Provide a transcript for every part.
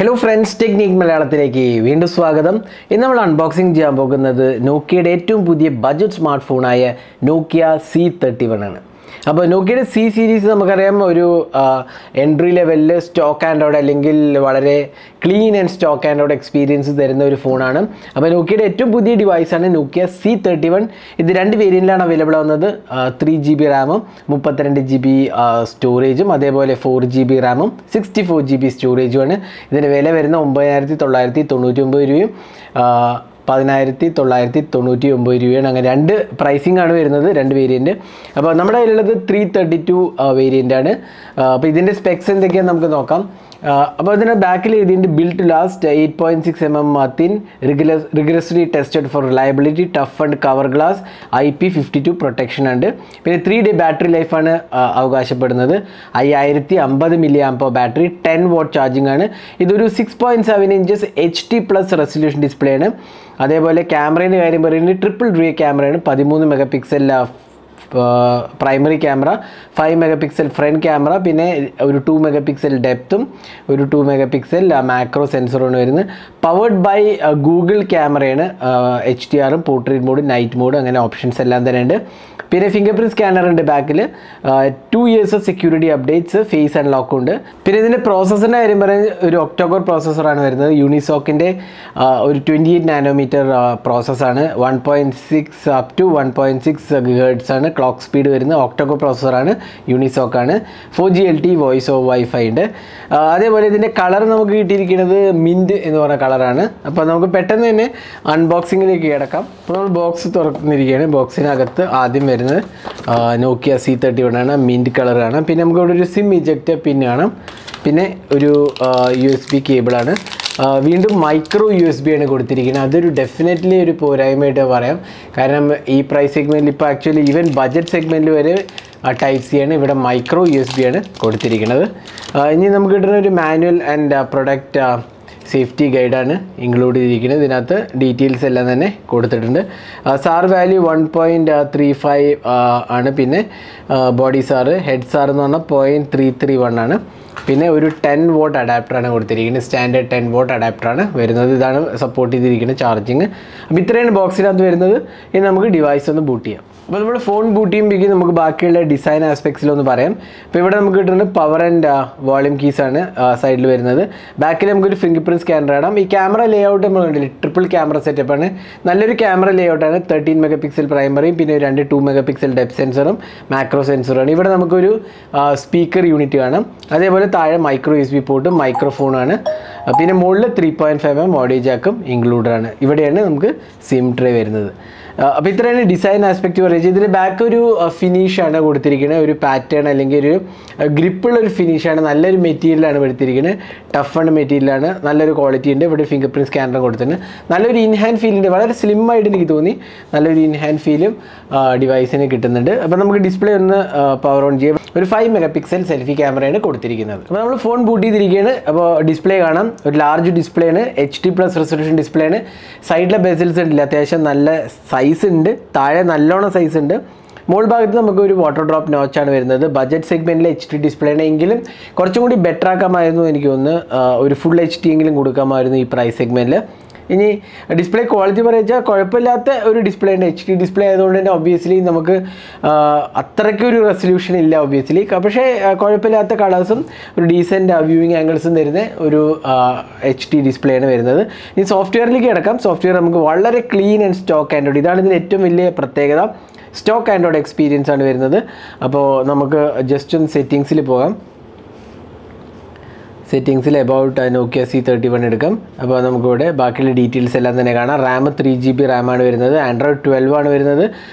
Hello friends, Technique Malayalamത്തിലേക്ക് വീണ്ടും സ്വാഗതം. ഇന്ന് നമ്മൾ അൺബോക്സിംഗ് ചെയ്യാൻ പോകുന്നത് നോക്കിയയുടെ ഏറ്റവും പുതിയ ബഡ്ജറ്റ് സ്മാർട്ട് ഫോണായ നോക്കിയ C31 ആണ്. അപ്പോൾ നോക്കിയയുടെ C സീരീസ് നമുക്കറിയാം ഒരു എൻട്രി ലെവലിൽ സ്റ്റോക്ക് ആൻഡ്രോയിഡ് അല്ലെങ്കിൽ വളരെ clean and stock Android experience തരുന്ന ഒരു ഫോണാണ്. അപ്പോൾ നോക്കിയയുടെ ഏറ്റവും പുതിയ ഡിവൈസാണ് നോക്കിയ C31. ഇത് രണ്ട് വേരിയൻറ്റിലാണ് അവൈലബിൾ ആവുന്നത്. 3GB റാമും 32GB സ്റ്റോറേജും അതേപോലെ 4GB റാമും 64GB സ്റ്റോറേജുമാണ്. ഇതിൻ്റെ വില വരുന്ന 9999 രൂപയും 10999 രൂപയാണ്. അങ്ങനെ രണ്ട് പ്രൈസിംഗ് ആണ് വരുന്നത്, രണ്ട് വേരിയൻറ്റ്. അപ്പോൾ നമ്മുടെ കയ്യിലുള്ളത് 332 വേരിയൻ്റ് ആണ്. അപ്പോൾ ഇതിൻ്റെ സ്പെക്സ് എന്തൊക്കെയാണെന്ന് നമുക്ക് നോക്കാം. അപ്പോൾ ഇതിൻ്റെ ബാക്കിൽ എഴുതിയിട്ട് built to last 8.6 mm thin rigorously tested for reliability tough and cover glass IP52 protection ഉണ്ട്. പിന്നെ 3 day ബാറ്ററി ലൈഫാണ് അവകാശപ്പെടുന്നത്. 5050 mAh ബാറ്ററി, 10W ചാർജിങ് ആണ്. ഇതൊരു 6.7 inches HD+ റെസൊല്യൂഷൻ ഡിസ്പ്ലേ ആണ്. അതേപോലെ ക്യാമറേൻ്റെ കാര്യം പറയുന്നത് ട്രിപ്പിൾ റിയർ ക്യാമറയാണ്. 13 megapixel primary camera, 5 megapixel front camera, പിന്നെ ഒരു 2 മെഗാപിക്സൽ ഡെപ്തും ഒരു 2 മെഗാപിക്സൽ മാക്രോ സെൻസറാണ് വരുന്നത്. പവേർഡ് ബൈ ഗൂഗിൾ ക്യാമറയാണ്. HDR, portrait mode, night mode, അങ്ങനെ ഓപ്ഷൻസ് എല്ലാം തന്നെ ഉണ്ട്. പിന്നെ ഫിംഗർ പ്രിൻറ്റ് സ്കാനർ ഉണ്ട് ബാക്കിൽ. 2 years security updates, face unlock ഉണ്ട്. പിന്നെ ഇതിൻ്റെ പ്രോസസ്സറിൻ്റെ കാര്യം പറയുന്നത് ഒരു ഒക്ടോകോർ പ്രോസസ്സറാണ് വരുന്നത്. യൂണിസോക്കിൻ്റെ ഒരു 28 നാനോമീറ്റർ പ്രോസസ്സാണ്. 1.6 up to 1.6 GHz ആണ് ക്ലോക്ക് സ്പീഡ് വരുന്നത്. ഒക്ടോകോർ പ്രോസസ്സറാണ്, യൂണിസോക്കാണ്. 4G LTE voice over wifi ഉണ്ട്. അതേപോലെ ഇതിൻ്റെ കളർ നമുക്ക് കിട്ടിയിരിക്കുന്നത് മിൻറ്റ് എന്ന് പറഞ്ഞ കളറാണ്. അപ്പോൾ നമുക്ക് പെട്ടെന്ന് തന്നെ അൺബോക്സിങ്ങിലേക്ക് കിടക്കാം. അപ്പോൾ നമ്മൾ ബോക്സ് തുറന്നിരിക്കുകയാണ്. ബോക്സിനകത്ത് ആദ്യം വരുന്നത് നോക്കിയ C31 ആണ്, മിൻറ്റ് കളറാണ്. പിന്നെ നമുക്ക് ഇവിടെ ഒരു സിം ഇജക്റ്റ് പിൻ കാണാം. പിന്നെ ഒരു USB കേബിളാണ്. വീണ്ടും മൈക്രോ USB ആണ് കൊടുത്തിരിക്കുന്നത്. അതൊരു ഡെഫിനറ്റ്ലി ഒരു പോരായ്മയായിട്ട് പറയാം. കാരണം ഈ പ്രൈസ് സെഗ്മെൻറ്റിൽ ഇപ്പോൾ ആക്ച്വലി ഈവൻ ബഡ്ജറ്റ് സെഗ്മെൻറ്റിൽ വരെ ടൈപ്പ് സി ആണ്, ഇവിടെ മൈക്രോ USB ആണ് കൊടുത്തിരിക്കുന്നത്. ഇനി നമുക്ക് കിട്ടുന്ന ഒരു മാനുവൽ ആൻഡ് പ്രൊഡക്റ്റ് സേഫ്റ്റി ഗൈഡാണ് ഇൻക്ലൂഡ് ചെയ്തിരിക്കുന്നത്. ഇതിനകത്ത് ഡീറ്റെയിൽസ് എല്ലാം തന്നെ കൊടുത്തിട്ടുണ്ട്. സാർ വാല്യൂ 1.35 ആണ്. പിന്നെ ബോഡി സാറ്, ഹെഡ് സാർ എന്ന് പറഞ്ഞാൽ 0.331 ആണ്. പിന്നെ ഒരു 10W അഡാപ്റ്ററാണ് കൊടുത്തിരിക്കുന്നത്. സ്റ്റാൻഡേർഡ് 10W അഡാപ്റ്ററാണ് വരുന്നത്. ഇതാണ് സപ്പോർട്ട് ചെയ്തിരിക്കുന്നത് ചാർജിങ്. അപ്പോൾ ഇത്രയാണ് ബോക്സിനകത്ത് വരുന്നത്. ഇനി നമുക്ക് ഡിവൈസ് ഒന്ന് ബൂട്ട് ചെയ്യാം. അപ്പോൾ നമ്മൾ ഫോൺ ബൂട്ട് ചെയ്യുമ്പോഴേക്കും നമുക്ക് ബാക്കിയുള്ള ഡിസൈൻ ആസ്പെക്ട്സിലൊന്ന് പറയാം. അപ്പോൾ ഇവിടെ നമുക്ക് കിട്ടുന്നത് പവർ ആൻഡ് വോളിയം കീസാണ് സൈഡിൽ വരുന്നത്. ബാക്കിൽ നമുക്കൊരു ഫിംഗർ പ്രിൻറ്റ് സ്കാനർ ഇടാം. ഈ ക്യാമറ ലേ ഔട്ട് നമ്മൾ കണ്ടില്ല, ട്രിപ്പിൾ ക്യാമറ സെറ്റപ്പാണ്. നല്ലൊരു ക്യാമറ ലേ ഔട്ടാണ്. 13 മെഗാപിക്സൽ പ്രൈമറിയും പിന്നെ 2 മെഗാപിക്സൽ ഡെപ്ത് സെൻസറും മാക്രോ സെൻസറുമാണ്. ഇവിടെ നമുക്കൊരു സ്പീക്കർ യൂണിറ്റ് കാണാം. അതേപോലെ താഴെ മൈക്രോ USB പോർട്ടും മൈക്രോഫോണാണ്. പിന്നെ മുകളിൽ 3.5 mm ഓഡിയോ ജാക്കും ഇൻക്ലൂഡഡ് ആണ്. ഇവിടെയാണ് നമുക്ക് സിം ട്രേ വരുന്നത്. അപ്പോൾ ഇത്രയാണ് ഡിസൈൻ ആസ്പെക്റ്റ് പറയുന്നത്. ഇതിൻ്റെ ബാക്ക് ഒരു ഫിനിഷാണ് കൊടുത്തിരിക്കുന്നത്, ഒരു പാറ്റേൺ അല്ലെങ്കിൽ ഒരു ഗ്രിപ്പുള്ളൊരു ഫിനിഷാണ്. നല്ലൊരു മെറ്റീരിയലാണ് എടുത്തിരിക്കുന്നത്. ടഫ് ആൻഡ് മെറ്റീരിയലാണ്, നല്ലൊരു ക്വാളിറ്റി ഉണ്ട്. ഇവിടെ ഫിംഗർ പ്രിൻറ്റ് സ്കാനർ കൊടുത്തിട്ടുണ്ട്. നല്ലൊരു ഇൻഹാൻഡ് ഫീൽ ഉണ്ട്. വളരെ സ്ലിം ആയിട്ട് എനിക്ക് തോന്നി. നല്ലൊരു ഇൻഹാൻഡ് ഫീലും ഡിവൈസിന് കിട്ടുന്നുണ്ട്. അപ്പോൾ നമുക്ക് ഡിസ്പ്ലേ ഒന്ന് പവർ ഓൺ ചെയ്യാം. ഒരു 5 മെഗാപിക്സൽ സെൽഫി ക്യാമറയാണ് കൊടുത്തിരിക്കുന്നത്. അപ്പോൾ നമ്മൾ ഫോൺ ബൂട്ട് ചെയ്തിരിക്കുകയാണ്. അപ്പോൾ ഡിസ്പ്ലേ കാണാം. ഒരു ലാർജ് ഡിസ്പ്ലേ ആണ്, HD+ റെസൊല്യൂഷൻ ഡിസ്പ്ലേ ആണ്. സൈഡിലെ ബെസിൽസ് ഉണ്ടല്ല, അത്യാവശ്യം നല്ല സൈസ് ഉണ്ട്. താഴെ നല്ലോണം സൈസ് ഉണ്ട്. മോൾ ഭാഗത്ത് നമുക്ക് ഒരു വാട്ടർ ഡ്രോപ്പ് നോച്ചാണ് വരുന്നത്. ബഡ്ജറ്റ് സെഗ്മെൻറ്റിൽ HD ഡിസ്പ്ലേ ആണ് എങ്കിലും കുറച്ചും കൂടി ബെറ്റർ ആക്കാമായിരുന്നു എനിക്ക് തോന്നുന്നു. ഒരു ഫുൾ HD എങ്കിലും കൊടുക്കാമായിരുന്നു ഈ പ്രൈസ് സെഗ്മെൻറ്റിൽ. ഇനി ഡിസ്പ്ലേ ക്വാളിറ്റി പറയുക കുഴപ്പമില്ലാത്ത ഒരു ഡിസ്പ്ലേ ഉണ്ട്. HD ഡിസ്പ്ലേ ആയതുകൊണ്ട് തന്നെ ഒബ്വിയസ്ലി നമുക്ക് അത്രയ്ക്കൊരു റെസൊല്യൂഷൻ ഇല്ല ഒബ്വിയസ്ലി. പക്ഷേ കുഴപ്പമില്ലാത്ത കളേഴ്സും ഒരു ഡീസൻറ്റ് വ്യൂയിങ് ആംഗിൾസും തരുന്ന ഒരു HD ഡിസ്പ്ലേ ആണ് വരുന്നത്. ഇനി സോഫ്റ്റ്വെയറിലേക്ക് കിടക്കാം. സോഫ്റ്റ്വെയർ നമുക്ക് വളരെ ക്ലീൻ ആൻഡ് സ്റ്റോക്ക് ആൻഡ്രോയിഡ്. ഇതാണ് ഇതിൻ്റെ ഏറ്റവും വലിയ പ്രത്യേകത. സ്റ്റോക്ക് ആൻഡ്രോയിഡ് എക്സ്പീരിയൻസ് ആണ് വരുന്നത്. അപ്പോൾ നമുക്ക് ജസ്റ്റ് ഒന്ന് സെറ്റിങ്സിൽ പോകാം. സെറ്റിങ്സിൽ അബൌട്ട് നോക്കിയ C31 എടുക്കാം. അപ്പോൾ നമുക്കിവിടെ ബാക്കിയുള്ള ഡീറ്റെയിൽസ് എല്ലാം തന്നെ കാണാം. റാം 3GB റാമാണ് വരുന്നത്. ആൻഡ്രോയിഡ് 12 ആണ് വരുന്നത്.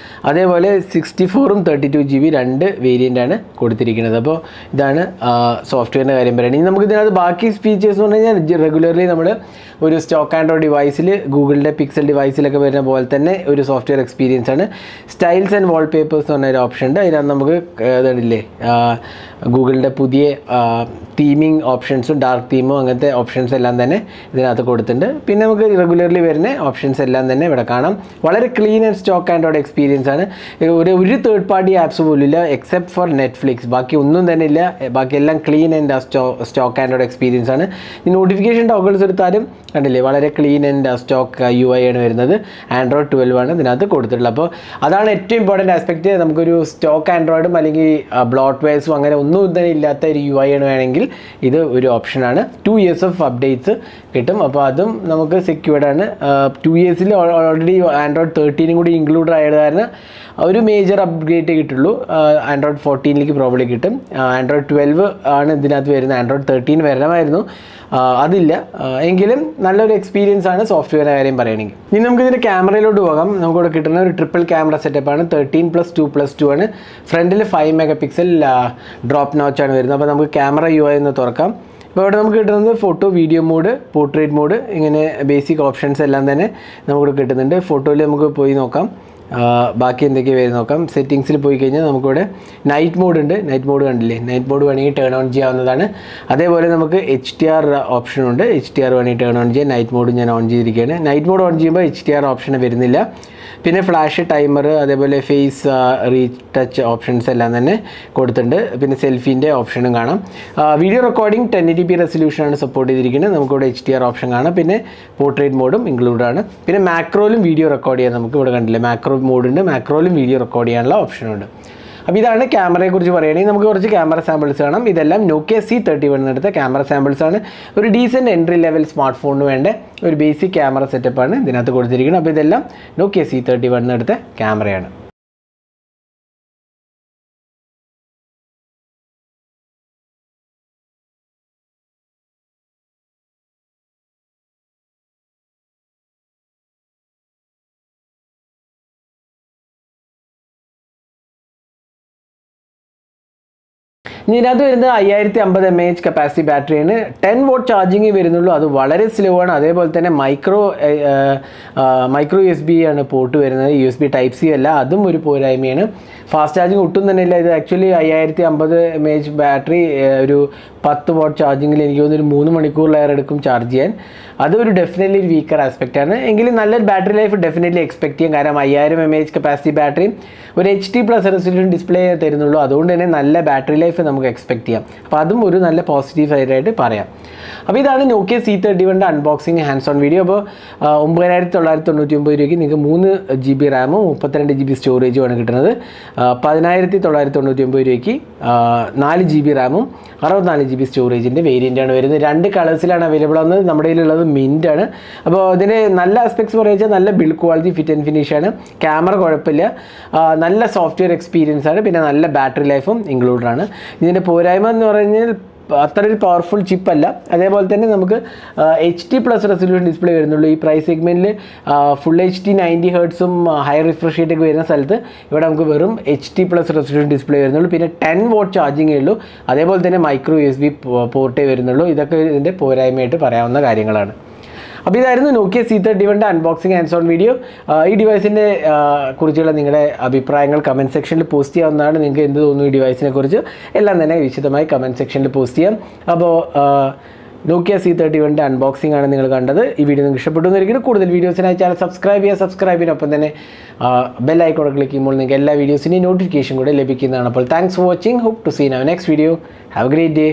അതേപോലെ 64ഉം 32GB രണ്ട് വേരിയൻ്റാണ് കൊടുത്തിരിക്കുന്നത്. അപ്പോൾ ഇതാണ് സോഫ്റ്റ്വെയറിൻ്റെ കാര്യം പറയുന്നത്. ഇനി നമുക്ക് ഇതിനകത്ത് ബാക്കി ഫീച്ചേഴ്സ് എന്ന് പറഞ്ഞു കഴിഞ്ഞാൽ റെഗുലർലി നമ്മൾ ഒരു സ്റ്റോക്ക് ആൻഡ്രോയിഡ് ഡിവൈസിൽ ഗൂഗിളിൻ്റെ പിക്സൽ ഡിവൈസിലൊക്കെ വരുന്ന പോലെ തന്നെ ഒരു സോഫ്റ്റ്വെയർ എക്സ്പീരിയൻസ് ആണ്. സ്റ്റൈൽസ് ആൻഡ് വാൾപേപ്പേഴ്സ് എന്ന് പറഞ്ഞൊരു ഓപ്ഷൻ ഉണ്ട്. അതിനകത്ത് നമുക്ക് ഇതല്ലേ ഗൂഗിളിൻ്റെ പുതിയ തീമിങ് ഓപ്ഷൻസും ഡാർക്ക് തീമും അങ്ങനത്തെ ഓപ്ഷൻസ് എല്ലാം തന്നെ ഇതിനകത്ത് കൊടുത്തിട്ടുണ്ട്. പിന്നെ നമുക്ക് റെഗുലർലി വരുന്ന ഓപ്ഷൻസ് എല്ലാം തന്നെ ഇവിടെ കാണാം. വളരെ clean and stock Android experience ആണ്. ഒരു തേർഡ് പാർട്ടി ആപ്സ് പോലും ഇല്ല എക്സെപ്റ്റ് ഫോർ നെറ്റ്ഫ്ലിക്സ്. ബാക്കി ഒന്നും തന്നെ ഇല്ല. ബാക്കിയെല്ലാം clean and stock Android experience ആണ്. ഈ നോട്ടിഫിക്കേഷൻ ടോഗിൾസ് എടുത്താലും കണ്ടില്ലേ വളരെ ക്ലീൻ ആൻഡ് സ്റ്റോക്ക് UI ആണ് വരുന്നത്. ആൻഡ്രോയിഡ് 12 ആണ് ഇതിനകത്ത് കൊടുത്തിട്ടുള്ളത്. അപ്പോൾ അതാണ് ഏറ്റവും ഇമ്പോർട്ടൻറ്റ് ആസ്പെക്റ്റ്. നമുക്കൊരു സ്റ്റോക്ക് ആൻഡ്രോയിഡും അല്ലെങ്കിൽ ബ്ലോട്ട്വെയർസും അങ്ങനെ ഒന്നും തന്നെ ഇല്ലാത്ത ഒരു UI ആണ് വേണമെങ്കിൽ ഇത് ഒരു ഓപ്ഷനാണ്. 2 years ഓഫ് അപ്ഡേറ്റ്സ് കിട്ടും. അപ്പോൾ അതും നമുക്ക് സെക്യൂർഡ് ആണ്. 2 yearsൽ ഓൾറെഡി ആൻഡ്രോയിഡ് 13 കൂടി ഇൻക്ലൂഡ് ആയത് കാരണം ഒരു മേജർ അപ്ഗ്രേഡ് കിട്ടുള്ളൂ. ആൻഡ്രോയിഡ് 14ലേക്ക് പ്രോബ്ലി കിട്ടും. ആൻഡ്രോയിഡ് 12 ആണ് ഇതിനകത്ത് വരുന്നത്. ആൻഡ്രോയിഡ് 13 വരണമായിരുന്നു, അതില്ല. എങ്കിലും നല്ലൊരു എക്സ്പീരിയൻസ് ആണ് സോഫ്റ്റ്വെയർ കാര്യം പറയുകയാണെങ്കിൽ. ഇനി നമുക്ക് ഇതിൻ്റെ ക്യാമറയിലോട്ട് പോകാം. നമുക്കിവിടെ കിട്ടുന്ന ഒരു ട്രിപ്പിൾ ക്യാമറ സെറ്റപ്പാണ്. 13+2+2 ആണ്. ഫ്രണ്ടിൽ 5 MP ഡ്രോപ്പ് നോച്ചാണ് വരുന്നത്. അപ്പോൾ നമുക്ക് ക്യാമറ UI ഒന്ന് തുറക്കാം. അപ്പോൾ ഇവിടെ നമുക്ക് കിട്ടുന്നത് photo, video mode, portrait mode, ഇങ്ങനെ ബേസിക് ഓപ്ഷൻസ് എല്ലാം തന്നെ നമുക്ക് കിട്ടുന്നുണ്ട്. ഫോട്ടോയിൽ നമുക്ക് പോയി നോക്കാം ബാക്കി എന്തൊക്കെയാണ് വരും നോക്കാം. സെറ്റിങ്സിൽ പോയി കഴിഞ്ഞാൽ നമുക്കിവിടെ നൈറ്റ് മോഡ് ഉണ്ട്. നൈറ്റ് മോഡ് കണ്ടില്ലേ, നൈറ്റ് മോഡ് വേണമെങ്കിൽ ടേൺ ഓൺ ചെയ്യാവുന്നതാണ്. അതേപോലെ നമുക്ക് HDR ഓപ്ഷനുണ്ട്. HDR വേണമെങ്കിൽ ടേൺ ഓൺ ചെയ്യാം. നൈറ്റ് മോഡ് ഞാൻ ഓൺ ചെയ്തിരിക്കുകയാണ്. നൈറ്റ് മോഡ് ഓൺ ചെയ്യുമ്പോൾ HDR ഓപ്ഷൻ വരുന്നില്ല. പിന്നെ ഫ്ലാഷ്, ടൈമർ, അതേപോലെ ഫേസ് റീടച്ച് ഓപ്ഷൻസ് എല്ലാം തന്നെ കൊടുത്തിട്ടുണ്ട്. പിന്നെ സെൽഫീൻ്റെ ഓപ്ഷനും കാണാം. വീഡിയോ റെക്കോർഡിംഗ് 1080p റെസൊല്യൂഷനാണ് സപ്പോർട്ട് ചെയ്തിരിക്കുന്നത്. നമുക്കിവിടെ HDR ഓപ്ഷൻ കാണാം. പിന്നെ പോർട്രേറ്റ് മോഡും ഇൻക്ലൂഡ് ആണ്. പിന്നെ മാക്രോയിലും വീഡിയോ റെക്കോർഡ് ചെയ്യാൻ നമുക്ക് ഇവിടെ കണ്ടില്ലേ, മാക്രോ മോഡുണ്ട്. മാക്രോയിലും വീഡിയോ റെക്കോർഡ് ചെയ്യാനുള്ള ഓപ്ഷനുണ്ട്. അപ്പോൾ ഇതാണ് ക്യാമറയെക്കുറിച്ച് പറയുകയാണെങ്കിൽ നമുക്ക് കുറച്ച് ക്യാമറ സാമ്പിൾസ് കാണാം. ഇതെല്ലാം Nokia C31 എടുത്ത ക്യാമറ സാമ്പിൾസ് ആണ്. ഒരു ഡീസൻറ്റ് എൻട്രി ലെവൽ സ്മാർട്ട് ഫോണിന് വേണ്ട ഒരു ബേസിക് ക്യാമറ സെറ്റപ്പാണ് ഇതിനകത്ത് കൊടുത്തിരിക്കുന്നത്. അപ്പോൾ ഇതെല്ലാം Nokia C31 എടുത്ത ക്യാമറയാണ്. ഇനി ഇതിനകത്ത് വരുന്നത് 5050 mAh കപ്പാസിറ്റി ബാറ്ററിയാണ്. 10 watt ചാർജിങ് വരുന്നുള്ളൂ. അത് വളരെ സ്ലോ ആണ്. അതേപോലെ തന്നെ മൈക്രോ USB ആണ് പോർട്ട് വരുന്നത്. USB Type-C അല്ല, അതും ഒരു പോരായ്മയാണ്. ഫാസ്റ്റ് ചാർജിങ് ഒട്ടും തന്നെ ഇല്ല. ഇത് ആക്ച്വലി 5050 mAh ബാറ്ററി ഒരു 10 watt ചാർജിങ്ങിൽ എനിക്ക് തോന്നുന്നു ഒരു 3 മണിക്കൂറിലേറെ എടുക്കും ചാർജ് ചെയ്യാൻ. അതൊരു ഡെഫിനറ്റ്ലി ഒരു വീക്കർ ആസ്പെക്റ്റ് ആണ്. എങ്കിലും നല്ലൊരു ബാറ്ററി ലൈഫ് ഡെഫിനറ്റ്ലി എക്സ്പെക്ട് ചെയ്യാം. കാരണം 5000 mAh കപ്പാസിറ്റി ബാറ്ററിയും ഒരു HD+ റെസൊല്യൂഷൻ ഡിസ്പ്ലേ തരുന്നുള്ളൂ. അതുകൊണ്ട് തന്നെ നല്ല ബാറ്ററി ലൈഫ് നമുക്ക് എക്സ്പെക്ട് ചെയ്യാം. അപ്പോൾ അതും ഒരു നല്ല പോസിറ്റീവ് സൈഡായിട്ട് പറയാം. അപ്പോൾ ഇതാണ് Nokia C31 unboxing hands on video. അപ്പോൾ 9999 രൂപയ്ക്ക് നിങ്ങൾക്ക് 3 GB റാമും 32 GB സ്റ്റോറേജുമാണ് കിട്ടുന്നത്. 10999 രൂപയ്ക്ക് 4 GB റാമും 64 GB സ്റ്റോറേജിൻ്റെ വേരിയൻ്റാണ് വരുന്നത്. 2 കളേഴ്സിലാണ് അവൈലബിൾ ആവുന്നത്. നമ്മുടെ കയ്യിലുള്ളത് മിൻ്റ് ആണ്. അപ്പോൾ ഇതിൻ്റെ നല്ല ആസ്പെക്ട്സ് പറയുക നല്ല build quality, fit and finish ആണ്. ക്യാമറ കുഴപ്പമില്ല, നല്ല സോഫ്റ്റ്വെയർ എക്സ്പീരിയൻസ് ആണ്. പിന്നെ നല്ല ബാറ്ററി ലൈഫും ഇൻക്ലൂഡഡ് ആണ്. ഇതിൻ്റെ പോരായ്മ എന്ന് പറഞ്ഞാൽ അത്ര ഒരു പവർഫുൾ ചിപ്പല്ല. അതേപോലെ തന്നെ നമുക്ക് HD+ റെസൊല്യൂഷൻ ഡിസ്പ്ലേ വരുന്നുള്ളൂ. ഈ പ്രൈസ് സെഗ്മെൻറ്റിൽ full HD 90 Hz high refresh rate ഒക്കെ വരുന്ന സ്ഥലത്ത് ഇവിടെ നമുക്ക് വെറും HD+ റെസൊല്യൂഷൻ ഡിസ്പ്ലേ വരുന്നുള്ളൂ. പിന്നെ 10 watt ചാർജിങ്ങേ ഉള്ളൂ. അതേപോലെ തന്നെ മൈക്രോ USB പോർട്ടേ വരുന്നുള്ളൂ. ഇതൊക്കെ ഇതിൻ്റെ പോരായ്മയായിട്ട് പറയാവുന്ന കാര്യങ്ങളാണ്. അപ്പോൾ ഇതായിരുന്നു Nokia C31 unboxing hands on video. ഈ ഡിവൈസിൻ്റെ കുറിച്ചുള്ള നിങ്ങളുടെ അഭിപ്രായങ്ങൾ കമൻറ്റ് സെക്ഷനിൽ പോസ്റ്റ് ചെയ്യാവുന്നതാണ്. നിങ്ങൾക്ക് എന്ത് തോന്നുന്നു ഈ ഡിവൈസിനെ കുറിച്ച് എല്ലാം തന്നെ വിശദമായി കമൻറ്റ് സെക്ഷനിൽ പോസ്റ്റ് ചെയ്യാം. അപ്പോൾ Nokia C31 അൺബോക്സിംഗ് ആണ് നിങ്ങൾ കണ്ടത്. ഈ വീഡിയോ നിങ്ങൾക്ക് ഇഷ്ടപ്പെട്ടു എന്നിരിക്കുന്നു. കൂടുതൽ വീഡിയോസിനായി ചാനൽ സബ്സ്ക്രൈബ് ചെയ്യുന്നതിനൊപ്പം തന്നെ ബെൽ ഐക്കോൺ ക്ലിക്ക് ചെയ്യുമ്പോൾ നിങ്ങൾക്ക് എല്ലാ വീഡിയോസിൻ്റെയും നോട്ടിഫിക്കേഷൻ കൂടെ ലഭിക്കുന്നതാണ്. അപ്പോൾ thanks for watching. Hope to see in our next video. Have a great day.